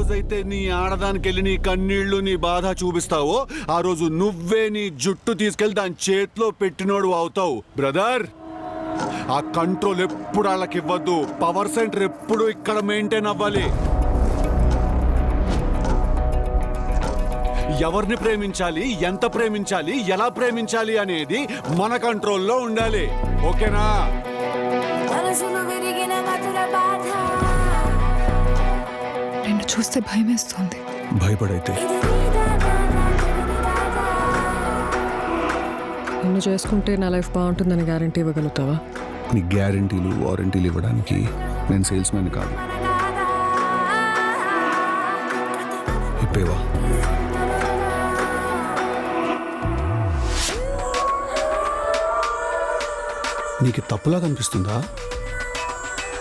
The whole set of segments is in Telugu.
రోజైతే నీ ఆడదానికి వెళ్ళి నీ కన్నీళ్లు నీ బాధ చూపిస్తావో ఆ రోజు నువ్వే నీ జుట్టు తీసుకెళ్లి దాని చేతిలో పెట్టినోడు అవుతావు బ్రదర్. ఆ కంట్రోల్ ఎప్పుడు వాళ్ళకి ఇవ్వద్దు. పవర్ సెంటర్ ఎప్పుడు ఇక్కడ మెయింటైన్ అవ్వాలి. ఎవరిని ప్రేమించాలి, ఎంత ప్రేమించాలి, ఎలా ప్రేమించాలి అనేది మన కంట్రోల్లో ఉండాలి. ఓకేనా? నిన్ను చూస్తే భయమేస్తోంది. భయపడైతే నిన్ను చేసుకుంటే నా లైఫ్ బాగుంటుందని గ్యారంటీ ఇవ్వగలుగుతావా? నీ గ్యారంటీలు వారంటీలు ఇవ్వడానికి నేను సేల్స్ మ్యాన్ కాదు. ఇప్పేవా? నీకు తప్పులా కనిపిస్తుందా?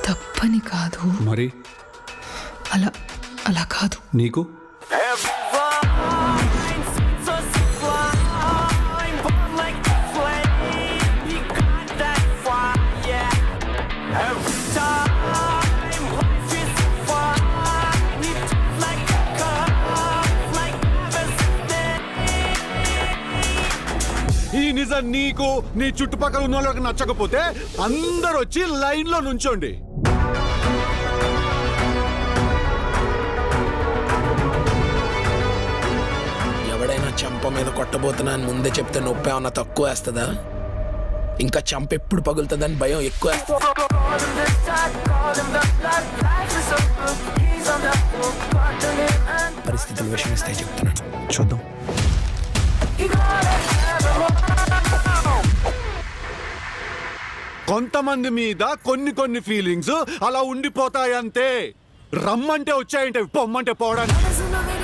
తప్పని కాదు. మరి అలా అలా కాదు. నీకు ఈ నిజం నీకు నీ చుట్టుపక్కల ఉన్న వాళ్ళకి నచ్చకపోతే అందరూ వచ్చి లైన్ లో నుంచోండి. ఎవడైనా చంప మీద కొట్టబోతున్నా అని ముందే చెప్తే నొప్పి ఏమన్నా తక్కువ వేస్తుందా? ఇంకా చంప ఎప్పుడు పగులుతుందని భయం ఎక్కువ. పరిస్థితులు విషమిస్తే చెప్తున్నాను, చూద్దాం. కొంతమంది మీద కొన్ని ఫీలింగ్స్ అలా ఉండిపోతాయంతే. రమ్మంటే వచ్చాయంటే, పొమ్మంటే పోవడానికి.